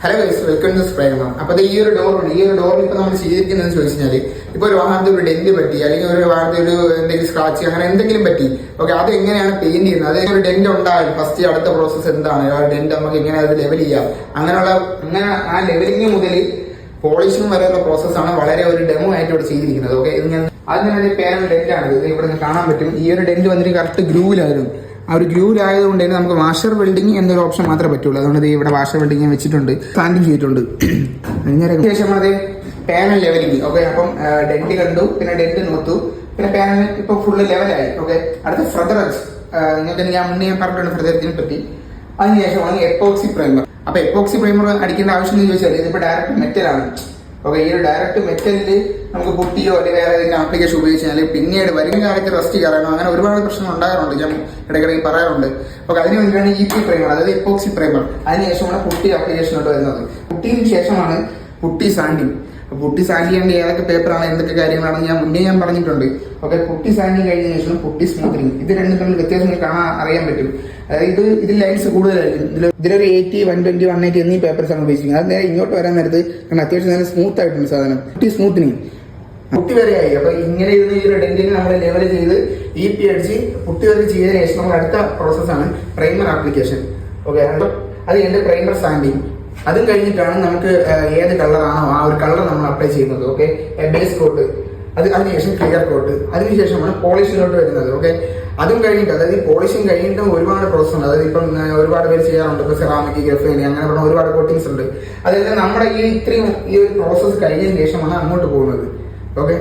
Hello guys, welcome to Sprema. അപ്പൊ ഈ ഒരു ഡോറുണ്ട്. ഈ ഒരു ഡോറിൽ ഇപ്പൊ നമ്മൾ ചെയ്തിരിക്കുന്നതെന്ന് ചോദിച്ചു കഴിഞ്ഞാൽ ഇപ്പൊ ഒരു വാഹനത്തിൽ ഒരു ഡെന്റ് പറ്റി, അല്ലെങ്കിൽ ഒരു വാഹനത്തിൽ ഒരു എന്തെങ്കിലും സ്ക്രാച്ച് അങ്ങനെ എന്തെങ്കിലും പറ്റി, ഓക്കെ, അത് എങ്ങനെയാണ് പെയിന്റ് ചെയ്യുന്നത്, അത് ഒരു ഡെന്റ് ഉണ്ടായാലും ഫസ്റ്റ് അടുത്ത പ്രോസസ്സ് എന്താണ്, ആ ഡെന്റ് നമുക്ക് എങ്ങനെ അത് ലെവൽ ചെയ്യാം, അങ്ങനെ ആ ലെവലിംഗ് മുതൽ പോളിഷിംഗ് വരെയുള്ള പ്രോസസ്സാണ് വളരെ ഒരു ഡെമോ ആയിട്ട് ഇവിടെ ചെയ്തിരിക്കുന്നത്. ഓക്കെ, ഇത് ഞാൻ അതിന് പേരാണ് ഡെന്റാണ്. ഇത് ഇവിടെ നിന്ന് കാണാൻ പറ്റും. ഈ ഒരു ഡെന്റ് വന്നിട്ട് കറക്റ്റ് ഗ്രൂവിലായിരുന്നു. ആ ഒരു ഗ്രൂവിലായതുകൊണ്ട് തന്നെ നമുക്ക് വാഷർ വെൽഡിങ് എന്നൊരു ഓപ്ഷൻ മാത്രമേ പറ്റുള്ളൂ. അതുകൊണ്ട് ഇവിടെ വാഷർ വെൽഡിങ് വെച്ചിട്ടുണ്ട്, സാൻഡിങ് ചെയ്തിട്ടുണ്ട്. ശേഷം അത് പാനൽ ലെവലിംഗ്. ഓക്കെ, അപ്പം ഡെന്റ് കണ്ടു, പിന്നെ ഡെന്റ് നോത്തു, പിന്നെ പാനൽ ഇപ്പൊ ഫുള്ള് ലെവലായി. ഓക്കെ, അടുത്ത ഫ്രദറൻസ് നിങ്ങൾക്ക് ഞാൻ മുന്നേ പറഞ്ഞിട്ടുണ്ട് ഫ്രദറത്തിനെ പറ്റി. അതിനുശേഷമാണ് എപ്പോക്സി പ്രൈമർ. അപ്പൊ എപ്പോക്സി പ്രൈമർ അടിക്കേണ്ട ആവശ്യം എന്ന് ചോദിച്ചാൽ ഇതിപ്പോ ഡയറക്റ്റ് മെറ്റലാണ്. ഓക്കെ, ഈ ഒരു ഡയറക്റ്റ് മെറ്റലിൽ നമുക്ക് പൊട്ടിയോ അല്ലെങ്കിൽ വേറെ ഏതെങ്കിലും ആപ്ലിക്കേഷൻ ഉപയോഗിച്ചാൽ പിന്നീട് വരും കാലത്ത് റസ്റ്റ് കയറാനോ അങ്ങനെ ഒരുപാട് പ്രശ്നം ഉണ്ടാകാറുണ്ട്. ഞാൻ ഇടയ്ക്കിടയ്ക്ക് പറയാറുണ്ട്. ഓക്കെ, അതിന് വേണ്ടിയാണ് ഇപി പ്രൈമർ, അതായത് എപ്പോക്സി പ്രൈമർ. അതിനുശേഷമാണ് പുട്ടി ആപ്ലിക്കേഷനോട്ട് വരുന്നത്. പുട്ടിന് ശേഷമാണ് പുട്ടി സാൻഡിങ്. പുട്ടി സാൻഡ് ചെയ്യേണ്ട ഏതൊക്കെ പേപ്പറാണ്, എന്തൊക്കെ കാര്യങ്ങളാണെന്ന് ഞാൻ മുന്നേ പറഞ്ഞിട്ടുണ്ട്. ഓക്കെ, പുട്ടി സാൻഡിങ് കഴിഞ്ഞ ശേഷം പുട്ടി സ്മൂത്തനിങ്. ഇത് രണ്ടും തമ്മിൽ വ്യത്യാസം അറിയാൻ പറ്റും. അതായത് ഇതിൽ ലൈൻസ് കൂടുതലായിരിക്കും. ഇതിലൊരു 80, 120, 180 എന്നീ പേപ്പേഴ്സ് ആണ് ഉപയോഗിച്ചിരിക്കുന്നത്. അത് നേരെ ഇങ്ങോട്ട് വരാൻ നേരത്ത് അത്യാവശ്യം നല്ല സ്മൂത്ത് ആയിട്ടുണ്ട് സാധനം. പുട്ടി സ്മൂത്തനിങ് പുട്ടി വരെയായി. അപ്പൊ ഇങ്ങനെ ഇരുന്ന് ഈ ഒരു ഡെന്റിന് നമ്മൾ ലെവൽ ചെയ്ത് ഇപി അടിച്ച് പുട്ടി വരെ ചെയ്തതിനു ശേഷം നമ്മൾ അടുത്ത പ്രോസസ്സാണ് പ്രൈമർ ആപ്ലിക്കേഷൻ. ഓക്കെ, അത് കഴിഞ്ഞ് പ്രൈമർ സാൻഡിങ്. അതും കഴിഞ്ഞിട്ടാണ് നമുക്ക് ഏത് കളറാണോ ആ ഒരു കളർ നമ്മൾ അപ്ലൈ ചെയ്യുന്നത്. ഓക്കെ, ബേസ് കോട്ട്, അതിനുശേഷം ക്ലിയർ കോട്ട്, അതിനുശേഷമാണ് പോളിഷിലോട്ട് വരുന്നത്. ഓക്കെ, അതും കഴിഞ്ഞിട്ട്, അതായത് പോളിഷിങ് കഴിഞ്ഞിട്ടും ഒരുപാട് പ്രോസസ് ഉണ്ട്. അതായത് ഇപ്പം ഒരുപാട് പേര് ചെയ്യാറുണ്ട്. ഇപ്പൊ സെറാമിക്, ഗ്രഫൈൻ, അങ്ങനെ പറഞ്ഞ ഒരുപാട് കോട്ടിങ്സ് ഉണ്ട്. അതായത് നമ്മുടെ ഈ ഒരു പ്രോസസ്സ് കഴിഞ്ഞതിന് ശേഷമാണ് അങ്ങോട്ട് പോകുന്നത്. ഓക്കെ.